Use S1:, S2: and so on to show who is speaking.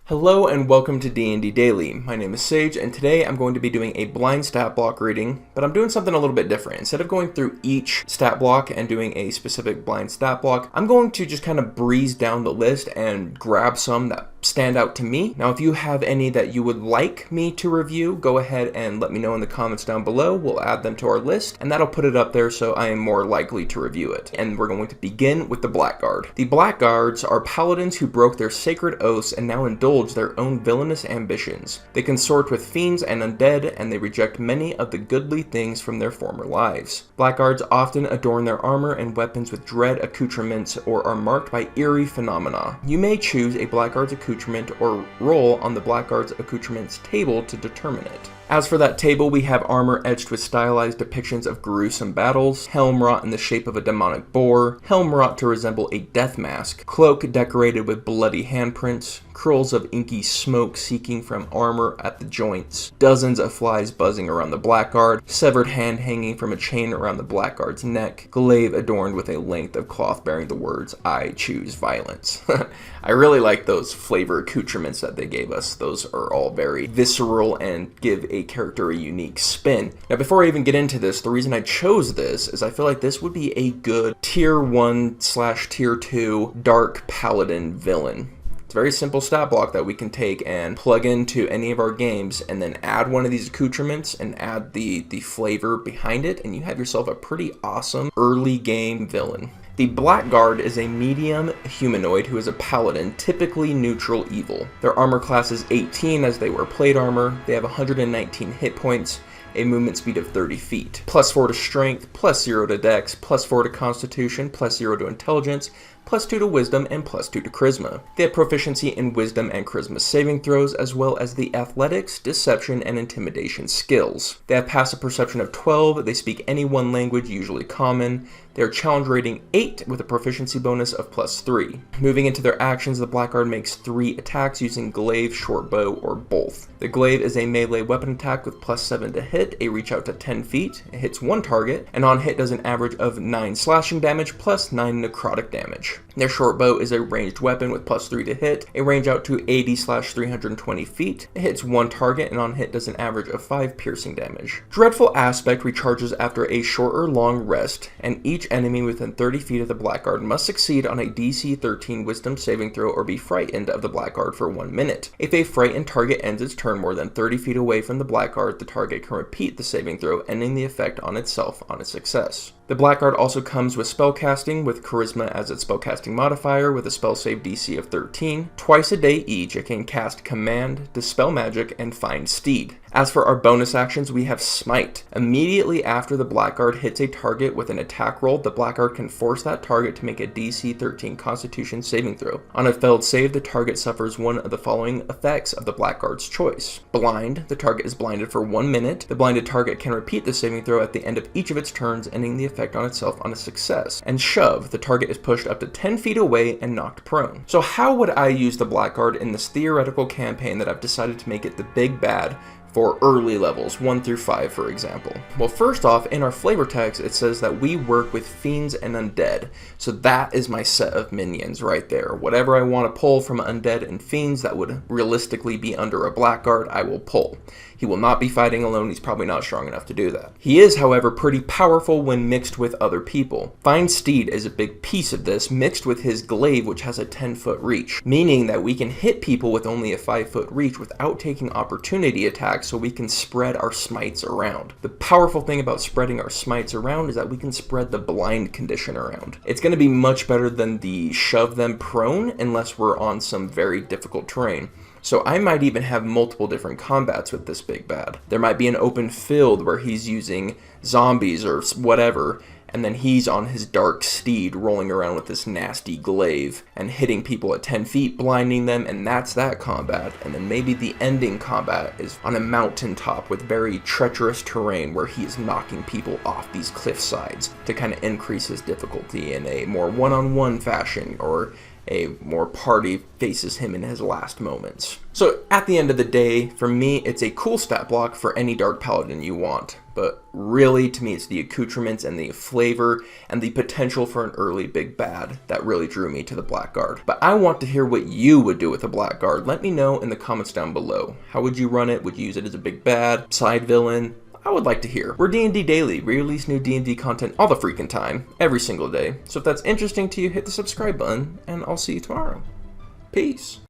S1: Hello and welcome to D&D Daily. My name is Sage and today I'm going to be doing a blind stat block reading, but I'm doing something a little bit different. Instead of going through each stat block and doing a specific blind stat block, I'm going to just kind of breeze down the list and grab some that stand out to me. Now, if you have any that you would like me to review, go ahead and let me know in the comments down below. We'll add them to our list and that'll put it up there so I am more likely to review it. And we're going to begin with the Blackguard. The Blackguards are paladins who broke their sacred oaths and now indulge their own villainous ambitions. They consort with fiends and undead, and they reject many of the goodly things from their former lives. Blackguards often adorn their armor and weapons with dread accoutrements or are marked by eerie phenomena. You may choose a Blackguard's accoutrement or roll on the Blackguard's accoutrements table to determine it. As for that table, we have armor edged with stylized depictions of gruesome battles, helm wrought in the shape of a demonic boar, helm wrought to resemble a death mask, cloak decorated with bloody handprints, curls of inky smoke seeking from armor at the joints, dozens of flies buzzing around the Blackguard, severed hand hanging from a chain around the Blackguard's neck, glaive adorned with a length of cloth bearing the words, "I choose violence." I really like those flavor accoutrements that they gave us. Those are all very visceral and give a character a unique spin. Now, before I even get into this, the reason I chose this is I feel like this would be a good tier 1/tier 2 dark paladin villain. It's a very simple stat block that we can take and plug into any of our games and then add one of these accoutrements and add the flavor behind it, and you have yourself a pretty awesome early game villain. The Blackguard is a medium humanoid who is a paladin, typically neutral evil. Their armor class is 18 as they wear plate armor. They have 119 hit points, a movement speed of 30 feet, +4 to strength, +0 to dex, +4 to constitution, +0 to intelligence, +2 to wisdom, and +2 to charisma. They have proficiency in wisdom and charisma saving throws, as well as the athletics, deception, and intimidation skills. They have passive perception of 12. They speak any one language, usually common. They are challenge rating 8 with a proficiency bonus of +3. Moving into their actions, the Blackguard makes 3 attacks using glaive, short bow, or both. The glaive is a melee weapon attack with +7 to hit, a reach out to 10 feet. It hits one target, and on hit does an average of 9 slashing damage plus 9 necrotic damage. Their short bow is a ranged weapon with +3 to hit, a range out to 80/320 feet. It hits one target, and on hit does an average of 5 piercing damage. Dreadful Aspect recharges after a short or long rest, and each enemy within 30 feet of the Blackguard must succeed on a DC 13 wisdom saving throw or be frightened of the Blackguard for 1 minute. If a frightened target ends its turn more than 30 feet away from the Blackguard, the target can repeat the saving throw, ending the effect on itself on a success. The Blackguard also comes with spellcasting, with charisma as its spellcasting modifier, with a spell save DC of 13. Twice a day each, it can cast Command, Dispel Magic, and Find Steed. As for our bonus actions, we have Smite. Immediately after the Blackguard hits a target with an attack roll, the Blackguard can force that target to make a DC 13 Constitution saving throw. On a failed save, the target suffers one of the following effects of the Blackguard's choice. Blind, the target is blinded for 1 minute. The blinded target can repeat the saving throw at the end of each of its turns, ending the effect on itself on a success. And Shove, the target is pushed up to 10 feet away and knocked prone. So how would I use the Blackguard in this theoretical campaign that I've decided to make it the big bad for early levels, 1 through 5, for example? Well, first off, in our flavor text, it says that we work with fiends and undead. So that is my set of minions right there. Whatever I want to pull from undead and fiends that would realistically be under a Blackguard, I will pull. He will not be fighting alone. He's probably not strong enough to do that. He is, however, pretty powerful when mixed with other people. Find Steed is a big piece of this, mixed with his glaive, which has a 10-foot reach, meaning that we can hit people with only a 5-foot reach without taking opportunity attacks, so we can spread our smites around. The powerful thing about spreading our smites around is that we can spread the blind condition around. It's going to be much better than the shove them prone unless we're on some very difficult terrain. So I might even have multiple different combats with this big bad. There might be an open field where he's using zombies or whatever, and then he's on his dark steed rolling around with this nasty glaive and hitting people at 10 feet, blinding them, and that's that combat. And then maybe the ending combat is on a mountaintop with very treacherous terrain where he is knocking people off these cliff sides to kind of increase his difficulty in a more one-on-one fashion, or a more party faces him in his last moments. So at the end of the day, for me, it's a cool stat block for any Dark Paladin you want. But really, to me, it's the accoutrements and the flavor and the potential for an early big bad that really drew me to the Blackguard. But I want to hear what you would do with the Blackguard. Let me know in the comments down below. How would you run it? Would you use it as a big bad, side villain? I would like to hear. We're D&D Daily. We release new D&D content all the freaking time, every single day. So if that's interesting to you, hit the subscribe button, and I'll see you tomorrow. Peace.